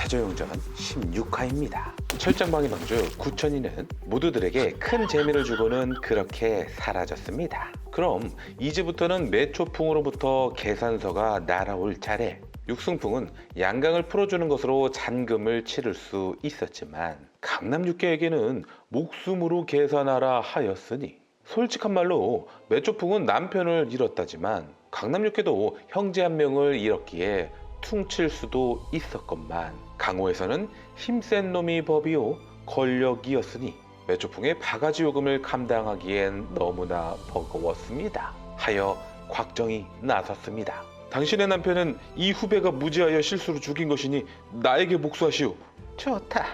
사조용전 16화입니다. 철장방위 방주 구천이는 모두들에게 큰 재미를 주고는 그렇게 사라졌습니다. 그럼 이제부터는 매초풍으로부터 계산서가 날아올 차례. 육승풍은 양강을 풀어주는 것으로 잔금을 치를 수 있었지만 강남육계에게는 목숨으로 계산하라 하였으니 솔직한 말로 매초풍은 남편을 잃었다지만 강남육계도 형제 한 명을 잃었기에 퉁칠 수도 있었건만 강호에서는 힘센 놈이 법이요 권력이었으니 매초풍의 바가지 요금을 감당하기엔 너무나 버거웠습니다. 하여 곽정이 나섰습니다. 당신의 남편은 이 후배가 무지하여 실수로 죽인 것이니 나에게 복수하시오. 좋다.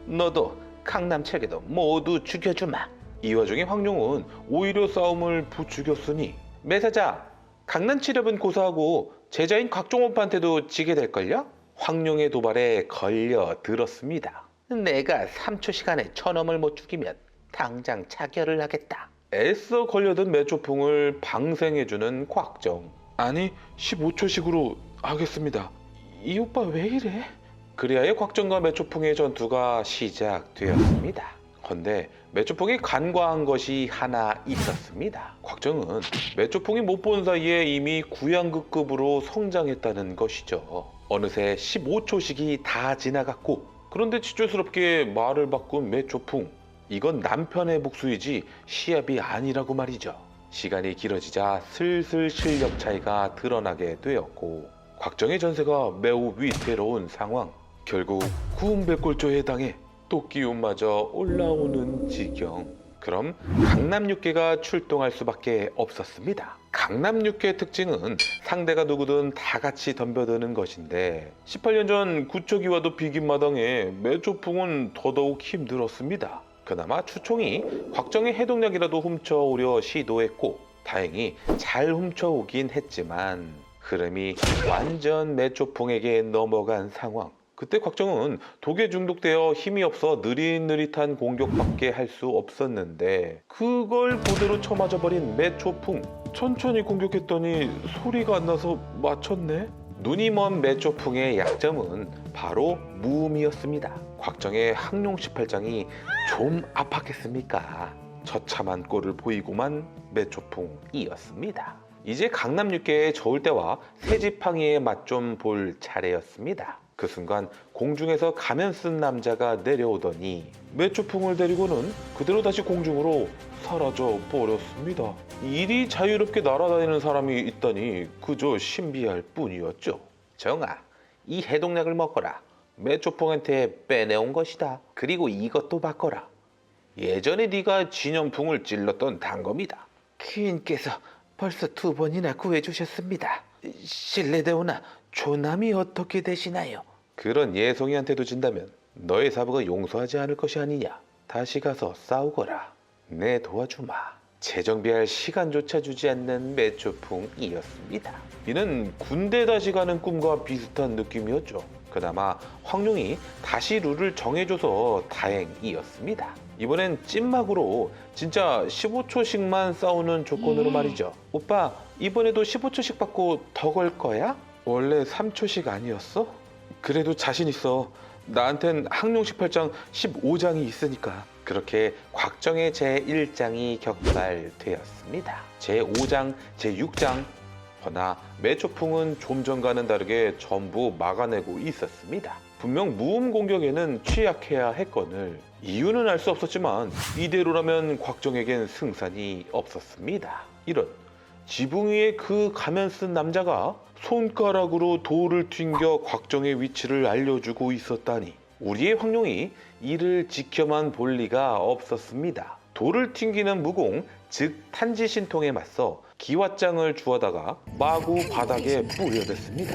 너도 강남책에도 모두 죽여주마. 이 와중에 황룡은 오히려 싸움을 부추겼으니 매사자 강남치렵은 고사하고 제자인 곽종원한테도 지게 될걸요? 황룡의 도발에 걸려들었습니다. 내가 3초 시간에 저놈을 못 죽이면 당장 차결을 하겠다. 애써 걸려든 매초풍을 방생해주는 곽정. 아니 15초씩으로 하겠습니다. 이 오빠 왜 이래? 그리하여 곽정과 매초풍의 전투가 시작되었습니다. 헌데 매초풍이 간과한 것이 하나 있었습니다. 곽정은 매초풍이 못 본 사이에 이미 구양극급으로 성장했다는 것이죠. 어느새 15초씩이 다 지나갔고 그런데 지조스럽게 말을 바꾼 매초풍. 이건 남편의 복수이지 시합이 아니라고 말이죠. 시간이 길어지자 슬슬 실력 차이가 드러나게 되었고 곽정의 전세가 매우 위태로운 상황. 결국 구음백골조에 당해 또 기운마저 올라오는 지경. 그럼 강남육계가 출동할 수밖에 없었습니다. 강남육계의 특징은 상대가 누구든 다 같이 덤벼드는 것인데 18년 전 구초기와도 비긴 마당에 매초풍은 더더욱 힘들었습니다. 그나마 추총이 곽정의 해독약이라도 훔쳐오려 시도했고 다행히 잘 훔쳐오긴 했지만 흐름이 완전 매초풍에게 넘어간 상황. 그때 곽정은 독에 중독되어 힘이 없어 느릿느릿한 공격밖에 할 수 없었는데 그걸 그대로 쳐맞아버린 매초풍. 천천히 공격했더니 소리가 안 나서 맞췄네? 눈이 먼 매초풍의 약점은 바로 무음이었습니다. 곽정의 항룡 18장이 좀 아팠겠습니까? 처참한 꼴을 보이고만 매초풍이었습니다. 이제 강남육계의 저울 때와 새지팡이의 맛 좀 볼 차례였습니다. 그 순간 공중에서 가면 쓴 남자가 내려오더니 매초풍을 데리고는 그대로 다시 공중으로 사라져 버렸습니다. 이리 자유롭게 날아다니는 사람이 있다니 그저 신비할 뿐이었죠. 정아, 이 해독약을 먹거라. 매초풍한테 빼내온 것이다. 그리고 이것도 바꿔라. 예전에 네가 진영풍을 찔렀던 단검이다. 귀인께서 벌써 2번이나 구해주셨습니다. 실례되오나 조남이 어떻게 되시나요? 그런 예송이한테도 진다면 너의 사부가 용서하지 않을 것이 아니냐. 다시 가서 싸우거라. 내 도와주마. 재정비할 시간조차 주지 않는 매초풍이었습니다. 이는 군대 다시 가는 꿈과 비슷한 느낌이었죠. 그나마 황룡이 다시 룰을 정해줘서 다행이었습니다. 이번엔 찐막으로 진짜 15초씩만 싸우는 조건으로 말이죠. 오빠 이번에도 15초씩 받고 더 걸 거야? 원래 3초씩 아니었어? 그래도 자신 있어. 나한텐 항룡 18장 15장이 있으니까. 그렇게 곽정의 제1장이 격발되었습니다. 제5장, 제6장. 허나 매초풍은 좀 전과는 다르게 전부 막아내고 있었습니다. 분명 무음 공격에는 취약해야 했거늘 이유는 알 수 없었지만 이대로라면 곽정에겐 승산이 없었습니다. 이런 지붕 위에 그 가면 쓴 남자가 손가락으로 돌을 튕겨 곽정의 위치를 알려주고 있었다니 우리의 황룡이 이를 지켜만 볼 리가 없었습니다. 돌을 튕기는 무공, 즉 탄지신통에 맞서 기왓장을 주워다가 마구 바닥에 뿌려댔습니다.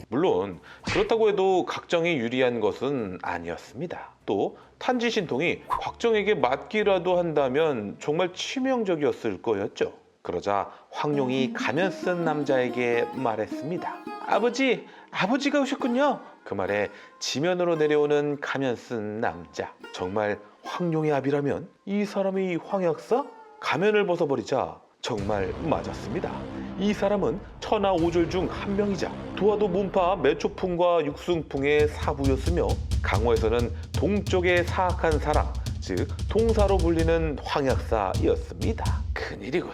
물론 그렇다고 해도 곽정이 유리한 것은 아니었습니다. 또 탄지신통이 곽정에게 맞기라도 한다면 정말 치명적이었을 거였죠. 그러자 황룡이 가면 쓴 남자에게 말했습니다. 아버지, 아버지가 오셨군요. 그 말에 지면으로 내려오는 가면 쓴 남자. 정말 황룡의 아비라면 이 사람이 황약사? 가면을 벗어버리자 정말 맞았습니다. 이 사람은 천하오졸 중 한 명이자 도화도 문파 매초풍과 육승풍의 사부였으며 강호에서는 동쪽에 사악한 사람, 즉 동사로 불리는 황약사였습니다. 큰일이군.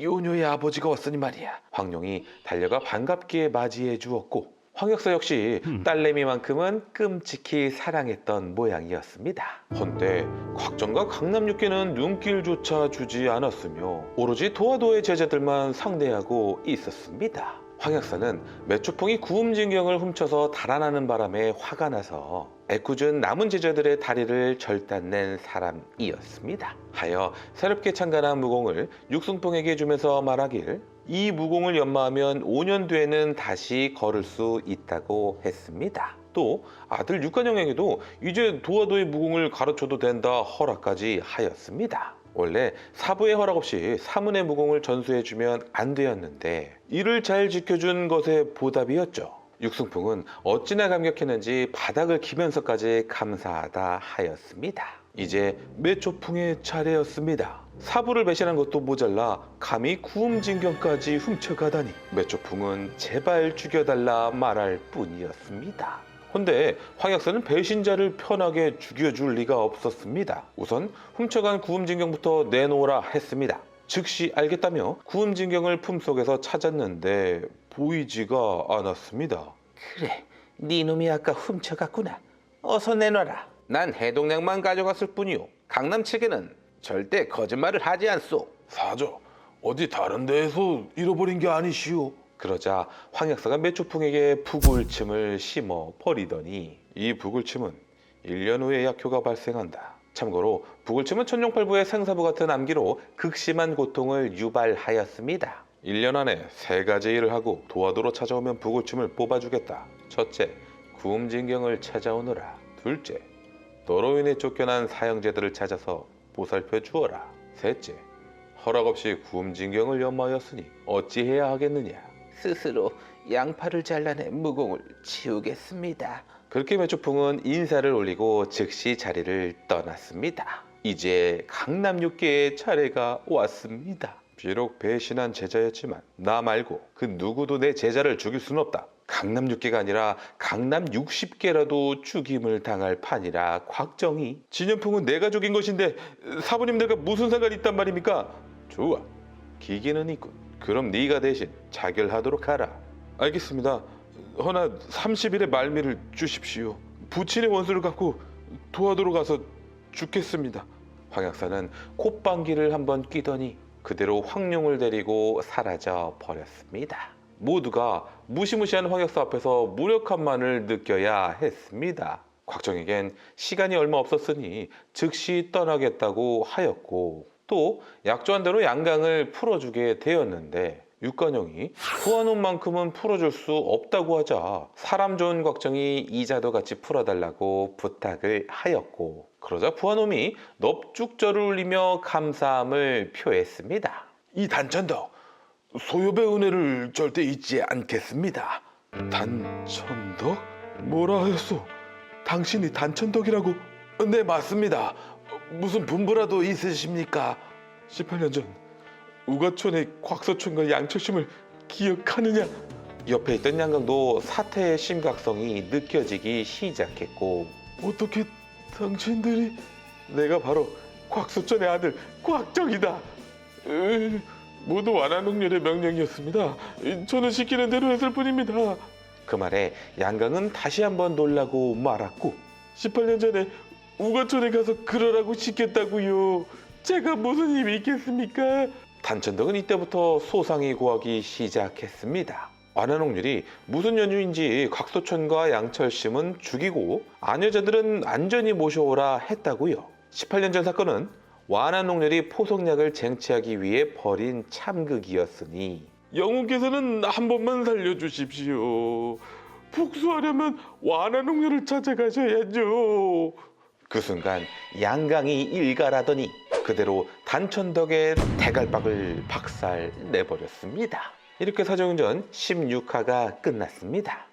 요녀의 아버지가 왔으니 말이야. 황룡이 달려가 반갑게 맞이해 주었고 황약사 역시 딸내미만큼은 끔찍히 사랑했던 모양이었습니다. 헌데 곽정과 강남육계는 눈길조차 주지 않았으며 오로지 도화도의 제자들만 상대하고 있었습니다. 황약사는 매초풍이 구음진경을 훔쳐서 달아나는 바람에 화가 나서 애꿎은 남은 제자들의 다리를 절단낸 사람이었습니다. 하여 새롭게 창간한 무공을 육승풍에게 주면서 말하길 이 무공을 연마하면 5년 뒤에는 다시 걸을 수 있다고 했습니다. 또 아들 육관영에게도 이제 도화도의 무공을 가르쳐도 된다 허락까지 하였습니다. 원래 사부의 허락 없이 사문의 무공을 전수해주면 안 되었는데 이를 잘 지켜준 것의 보답이었죠. 육승풍은 어찌나 감격했는지 바닥을 기면서까지 감사하다 하였습니다. 이제 매초풍의 차례였습니다. 사부를 배신한 것도 모자라 감히 구음진경까지 훔쳐가다니 매초풍은 제발 죽여달라 말할 뿐이었습니다. 근데 황약사는 배신자를 편하게 죽여줄 리가 없었습니다. 우선 훔쳐간 구음진경부터 내놓으라 했습니다. 즉시 알겠다며 구음진경을 품속에서 찾았는데 보이지가 않았습니다. 그래, 네 놈이 아까 훔쳐갔구나. 어서 내놔라. 난 해동약만 가져갔을 뿐이요. 강남 측에는 절대 거짓말을 하지 않소. 사자, 어디 다른 데에서 잃어버린 게 아니시오? 그러자 황약사가 매초풍에게 부굴침을 심어 버리더니 이 부굴침은 1년 후에 약효가 발생한다. 참고로 부굴침은 천룡팔부의 생사부 같은 암기로 극심한 고통을 유발하였습니다. 1년 안에 3가지 일을 하고 도화도로 찾아오면 부굴침을 뽑아주겠다. 첫째, 구음진경을 찾아오너라. 둘째, 너로 인해 쫓겨난 사형제들을 찾아서 보살펴 주어라. 셋째, 허락 없이 구음진경을 연마하였으니 어찌해야 하겠느냐. 스스로 양팔을 잘라내 무공을 치우겠습니다. 그렇게 매초풍은 인사를 올리고 즉시 자리를 떠났습니다. 이제 강남육계의 차례가 왔습니다. 비록 배신한 제자였지만 나 말고 그 누구도 내 제자를 죽일 순 없다. 강남육계가 아니라 강남 60개라도 죽임을 당할 판이라 곽정이. 진연풍은 내가 죽인 것인데 사부님들과 무슨 상관이 있단 말입니까? 좋아, 기계는 있군. 그럼 네가 대신 자결하도록 하라. 알겠습니다. 허나 30일의 말미를 주십시오. 부친의 원수를 갚고 도화도로 가서 죽겠습니다. 황약사는 콧방귀를 한번 뀌더니 그대로 황룡을 데리고 사라져 버렸습니다. 모두가 무시무시한 황약사 앞에서 무력함만을 느껴야 했습니다. 곽정에겐 시간이 얼마 없었으니 즉시 떠나겠다고 하였고 또 약조한 대로 양강을 풀어주게 되었는데 육관영이 부하놈만큼은 풀어줄 수 없다고 하자 사람 좋은 곽정이 이자도 같이 풀어달라고 부탁을 하였고 그러자 부하놈이 넙죽절을 울리며 감사함을 표했습니다. 이 단천덕, 소요배 은혜를 절대 잊지 않겠습니다. 단천덕? 뭐라 하였소? 당신이 단천덕이라고? 네, 맞습니다. 무슨 분부라도 있으십니까? 18년 전 우가촌의 곽서촌과 양철심을 기억하느냐? 옆에 있던 양강도 사태의 심각성이 느껴지기 시작했고 어떻게 당신들이? 내가 바로 곽서촌의 아들 곽정이다. 모두 완화농렬의 명령이었습니다. 저는 시키는 대로 했을 뿐입니다. 그 말에 양강은 다시 한번 놀라고 말았고 18년 전에 우가촌에 가서 그러라고 시켰다고요. 제가 무슨 힘이 있겠습니까? 단천덕은 이때부터 소상이 고하기 시작했습니다. 완화농률이 무슨 연유인지 곽소천과 양철심은 죽이고 아녀자들은 안전히 모셔오라 했다고요. 18년 전 사건은 완화농률이 포석약을 쟁취하기 위해 벌인 참극이었으니 영웅께서는 한 번만 살려주십시오. 복수하려면 완화농률을 찾아가셔야죠. 그 순간 양강이 일갈하더니 그대로 단천덕의 대갈박을 박살 내버렸습니다. 이렇게 사정전 16화가 끝났습니다.